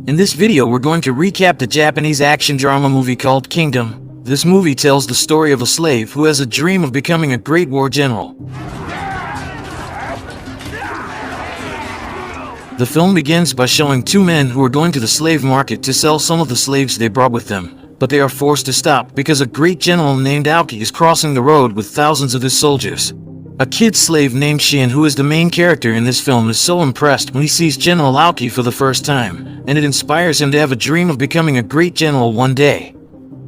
In this video we're going to recap the Japanese action drama movie called Kingdom. This movie tells the story of a slave who has a dream of becoming a great war general. The film begins by showing two men who are going to the slave market to sell some of the slaves they brought with them, but they are forced to stop because a great general named Aoki is crossing the road with thousands of his soldiers. A kid slave named Shin, who is the main character in this film, is so impressed when he sees General Aoki for the first time, and it inspires him to have a dream of becoming a great general one day.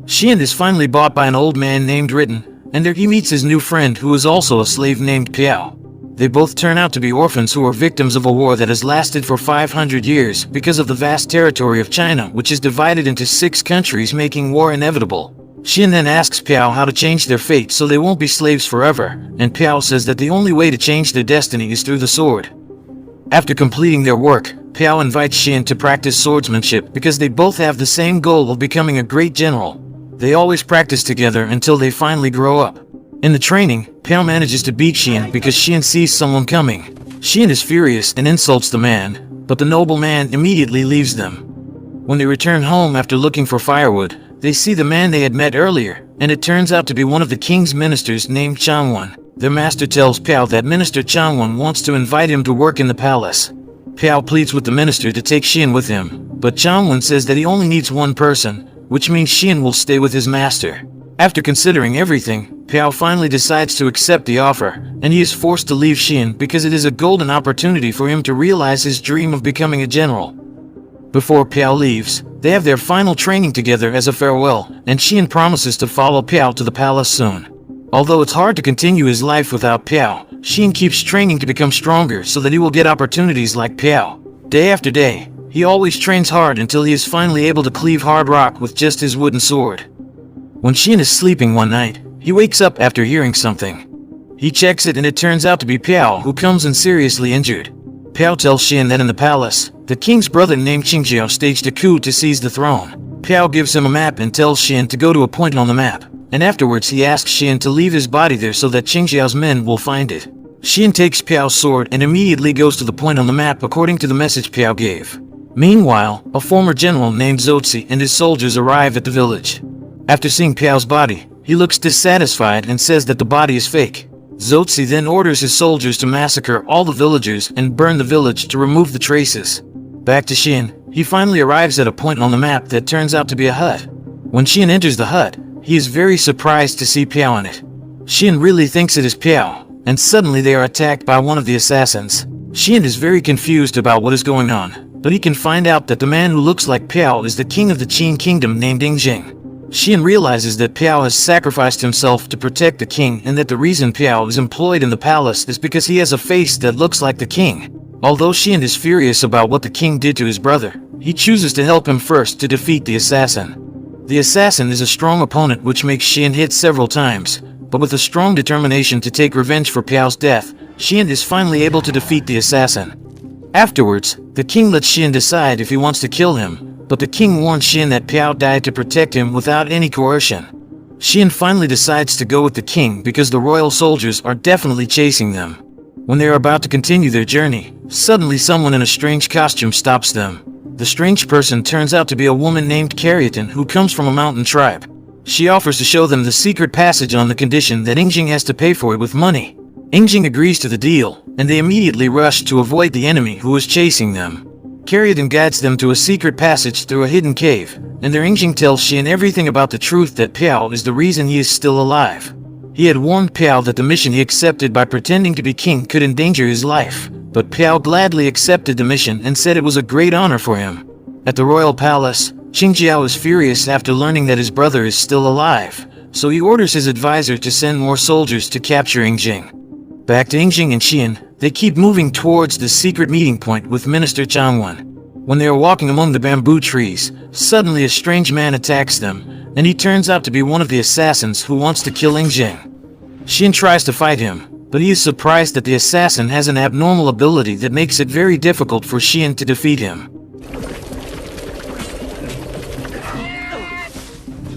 Shin is finally bought by an old man named Ritten, and there he meets his new friend who is also a slave named Piao. They both turn out to be orphans who are victims of a war that has lasted for 500 years because of the vast territory of China, which is divided into 6 countries, making war inevitable. Shin then asks Piao how to change their fate so they won't be slaves forever, and Piao says that the only way to change their destiny is through the sword. After completing their work, Piao invites Shin to practice swordsmanship because they both have the same goal of becoming a great general. They always practice together until they finally grow up. In the training, Piao manages to beat Shin because Shin sees someone coming. Shin is furious and insults the man, but the noble man immediately leaves them. When they return home after looking for firewood, they see the man they had met earlier, and it turns out to be one of the king's ministers named Changwon. Their master tells Piao that Minister Changwon wants to invite him to work in the palace. Piao pleads with the minister to take Shin with him, but Changwon says that he only needs one person, which means Shin will stay with his master. After considering everything, Piao finally decides to accept the offer, and he is forced to leave Shin because it is a golden opportunity for him to realize his dream of becoming a general. Before Piao leaves, they have their final training together as a farewell, and Shin promises to follow Piao to the palace soon. Although it's hard to continue his life without Piao, Shin keeps training to become stronger so that he will get opportunities like Piao. Day after day, he always trains hard until he is finally able to cleave hard rock with just his wooden sword. When Shin is sleeping one night, he wakes up after hearing something. He checks it and it turns out to be Piao, who comes in seriously injured. Piao tells Shin that in the palace, the king's brother named Qingjiao staged a coup to seize the throne. Piao gives him a map and tells Shin to go to a point on the map, and afterwards he asks Shin to leave his body there so that Qingjiao's men will find it. Shin takes Piao's sword and immediately goes to the point on the map according to the message Piao gave. Meanwhile, a former general named Zotzi and his soldiers arrive at the village. After seeing Piao's body, he looks dissatisfied and says that the body is fake. Zotzi then orders his soldiers to massacre all the villagers and burn the village to remove the traces. Back to Shin, he finally arrives at a point on the map that turns out to be a hut. When Shin enters the hut, he is very surprised to see Piao in it. Shin really thinks it is Piao, and suddenly they are attacked by one of the assassins. Shin is very confused about what is going on, but he can find out that the man who looks like Piao is the king of the Qin kingdom named Yingjing. Shin realizes that Piao has sacrificed himself to protect the king and that the reason Piao is employed in the palace is because he has a face that looks like the king. Although Shin is furious about what the king did to his brother, he chooses to help him first to defeat the assassin. The assassin is a strong opponent which makes Shin hit several times, but with a strong determination to take revenge for Piao's death, Shin is finally able to defeat the assassin. Afterwards, the king lets Shin decide if he wants to kill him, but the king warns Shin that Piao died to protect him without any coercion. Shin finally decides to go with the king because the royal soldiers are definitely chasing them. When they are about to continue their journey, suddenly someone in a strange costume stops them. The strange person turns out to be a woman named Caryatine who comes from a mountain tribe. She offers to show them the secret passage on the condition that Yingjing has to pay for it with money. Yingjing agrees to the deal, and they immediately rush to avoid the enemy who is chasing them. Caryatine guides them to a secret passage through a hidden cave, and their Yingjing tells Shin everything about the truth that Piao is the reason he is still alive. He had warned Piao that the mission he accepted by pretending to be king could endanger his life, but Piao gladly accepted the mission and said it was a great honor for him. At the royal palace, Qingjiao is furious after learning that his brother is still alive, so he orders his advisor to send more soldiers to capture Yingjing. Back to Yingjing and Shin, they keep moving towards the secret meeting point with Minister Changwon. When they are walking among the bamboo trees, suddenly a strange man attacks them, and he turns out to be one of the assassins who wants to kill Yingjing. Shin tries to fight him, but he is surprised that the assassin has an abnormal ability that makes it very difficult for Shin to defeat him.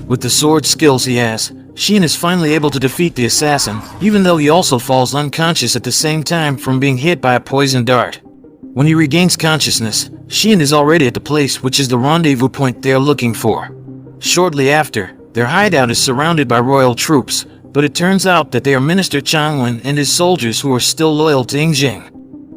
With the sword skills he has, Shin is finally able to defeat the assassin, even though he also falls unconscious at the same time from being hit by a poison dart. When he regains consciousness, Xian is already at the place which is the rendezvous point they are looking for. Shortly after, their hideout is surrounded by royal troops, but it turns out that they are Minister Changwen and his soldiers who are still loyal to Yingjing.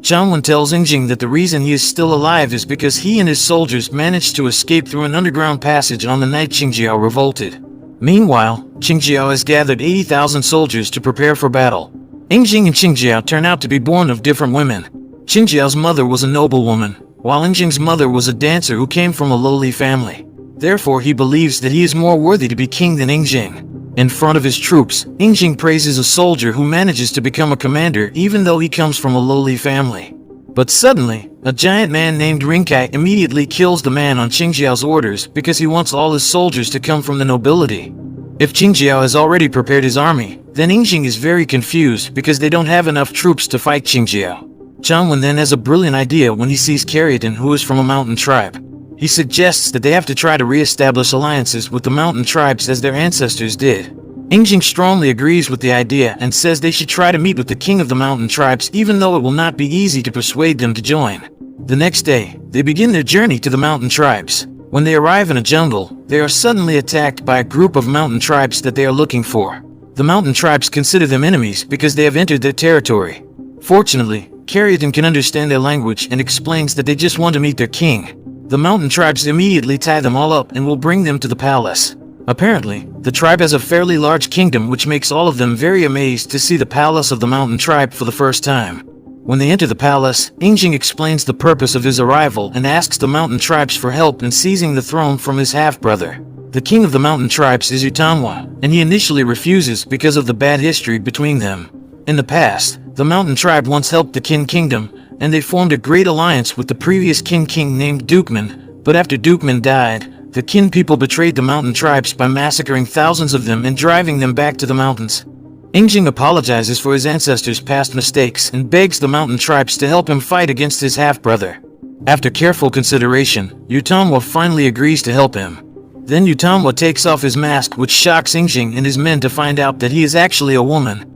Changwen tells Yingjing that the reason he is still alive is because he and his soldiers managed to escape through an underground passage on the night Qingjiao revolted. Meanwhile, Qingjiao has gathered 80,000 soldiers to prepare for battle. Yingjing and Qingjiao turn out to be born of different women. Qingjiao's mother was a noblewoman, while Yingjing's mother was a dancer who came from a lowly family. Therefore, he believes that he is more worthy to be king than Yingjing. In front of his troops, Yingjing praises a soldier who manages to become a commander even though he comes from a lowly family. But suddenly, a giant man named Rinkai immediately kills the man on Qingjiao's orders because he wants all his soldiers to come from the nobility. If Qingjiao has already prepared his army, then Yingjing is very confused because they don't have enough troops to fight Qingjiao. Changwen then has a brilliant idea when he sees Caryatyn, who is from a mountain tribe. He suggests that they have to try to re-establish alliances with the mountain tribes as their ancestors did. Yingjing strongly agrees with the idea and says they should try to meet with the king of the mountain tribes even though it will not be easy to persuade them to join. The next day, they begin their journey to the mountain tribes. When they arrive in a jungle, they are suddenly attacked by a group of mountain tribes that they are looking for. The mountain tribes consider them enemies because they have entered their territory. Fortunately, Caryatyn can understand their language and explains that they just want to meet their king. The mountain tribes immediately tie them all up and will bring them to the palace. Apparently, the tribe has a fairly large kingdom, which makes all of them very amazed to see the palace of the mountain tribe for the first time. When they enter the palace, Yingjing explains the purpose of his arrival and asks the mountain tribes for help in seizing the throne from his half-brother. The king of the mountain tribes is Utanwa, and he initially refuses because of the bad history between them. In the past, the mountain tribe once helped the Qin kingdom, and they formed a great alliance with the previous Qin king named Dukeman, but after Dukeman died, the Qin people betrayed the mountain tribes by massacring thousands of them and driving them back to the mountains. Yingjing apologizes for his ancestors' past mistakes and begs the mountain tribes to help him fight against his half-brother. After careful consideration, Utanwa finally agrees to help him. Then Utanwa takes off his mask, which shocks Yingjing and his men to find out that he is actually a woman.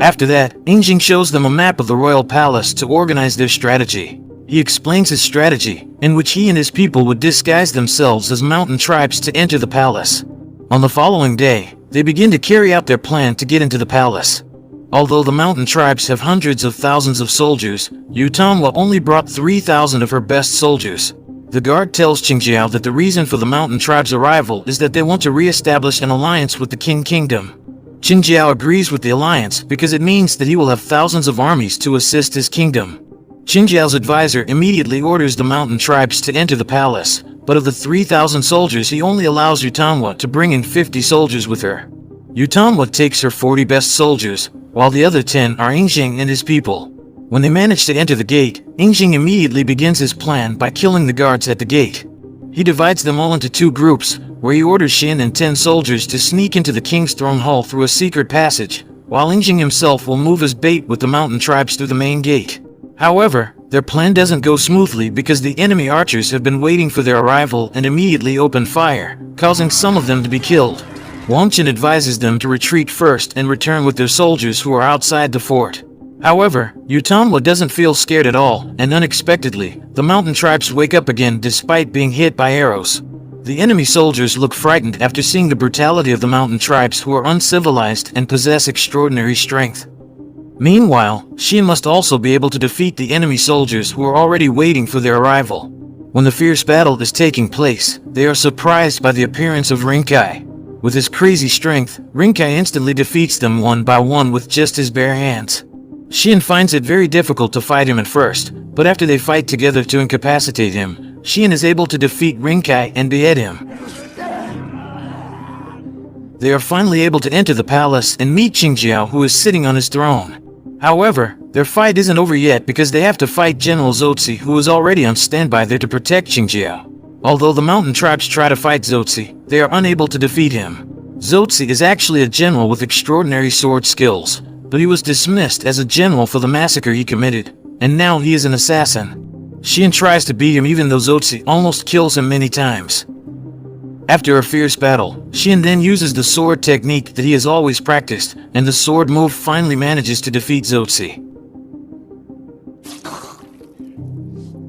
After that, Yingjing shows them a map of the royal palace to organize their strategy. He explains his strategy, in which he and his people would disguise themselves as mountain tribes to enter the palace. On the following day, they begin to carry out their plan to get into the palace. Although the mountain tribes have hundreds of thousands of soldiers, Utanwa only brought 3,000 of her best soldiers. The guard tells Qingjiao that the reason for the mountain tribe's arrival is that they want to re-establish an alliance with the Qin kingdom. Qingjiao agrees with the alliance because it means that he will have thousands of armies to assist his kingdom. Qingjiao's advisor immediately orders the mountain tribes to enter the palace, but of the 3,000 soldiers he only allows Utanwa to bring in 50 soldiers with her. Utanwa takes her 40 best soldiers, while the other 10 are Yingjing and his people. When they manage to enter the gate, Yingjing immediately begins his plan by killing the guards at the gate. He divides them all into two groups, where he orders Xin and 10 soldiers to sneak into the king's throne hall through a secret passage, while Yingjing himself will move as bait with the mountain tribes through the main gate. However, their plan doesn't go smoothly because the enemy archers have been waiting for their arrival and immediately open fire, causing some of them to be killed. Wangchen advises them to retreat first and return with their soldiers who are outside the fort. However, Utanwa doesn't feel scared at all, and unexpectedly, the mountain tribes wake up again despite being hit by arrows. The enemy soldiers look frightened after seeing the brutality of the mountain tribes, who are uncivilized and possess extraordinary strength. Meanwhile, Xin must also be able to defeat the enemy soldiers who are already waiting for their arrival. When the fierce battle is taking place, they are surprised by the appearance of Rinkai. With his crazy strength, Rinkai instantly defeats them one by one with just his bare hands. Xin finds it very difficult to fight him at first, but after they fight together to incapacitate him, Xin is able to defeat Rinkai and behead him. They are finally able to enter the palace and meet Qingjiao, who is sitting on his throne. However, their fight isn't over yet because they have to fight General Zotzi, who is already on standby there to protect Qingjiao. Although the mountain tribes try to fight Zotzi, they are unable to defeat him. Zotzi is actually a general with extraordinary sword skills, but he was dismissed as a general for the massacre he committed, and now he is an assassin. Xian tries to beat him even though Zotzi almost kills him many times. After a fierce battle, Xian then uses the sword technique that he has always practiced, and the sword move finally manages to defeat Zotzi.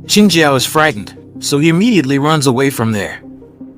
Qingjiao is frightened, so he immediately runs away from there.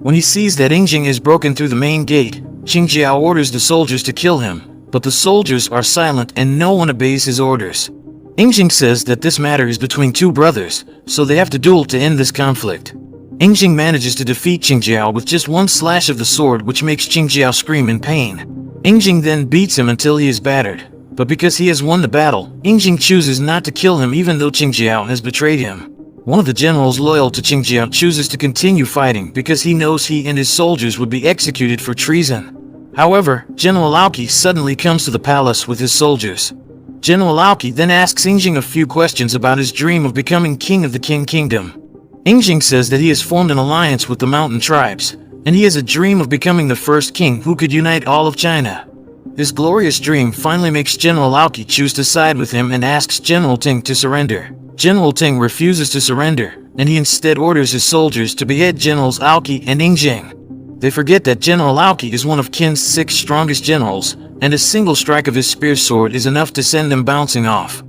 When he sees that Yingjing is broken through the main gate, Qingjiao orders the soldiers to kill him, but the soldiers are silent and no one obeys his orders. Yingjing says that this matter is between two brothers, so they have to duel to end this conflict. Yingjing manages to defeat Qingjiao with just one slash of the sword, which makes Qingjiao scream in pain. Yingjing then beats him until he is battered, but because he has won the battle, Yingjing chooses not to kill him even though Qingjiao has betrayed him. One of the generals loyal to Qingjiao chooses to continue fighting because he knows he and his soldiers would be executed for treason. However, General Aoki suddenly comes to the palace with his soldiers. General Aoki then asks Yingjing a few questions about his dream of becoming king of the Qing Kingdom. Yingjing says that he has formed an alliance with the mountain tribes, and he has a dream of becoming the first king who could unite all of China. This glorious dream finally makes General Aoki choose to side with him and asks General Ting to surrender. General Ting refuses to surrender, and he instead orders his soldiers to behead Generals Aoki and Yingjing. They forget that General Aoki is one of Qin's 6 strongest generals, and a single strike of his spear sword is enough to send them bouncing off.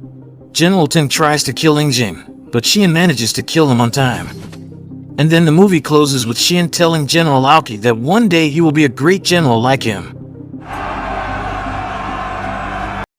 General Ting tries to kill Yingjing, but Xian manages to kill him on time. And then the movie closes with Xian telling General Aoki that one day he will be a great general like him.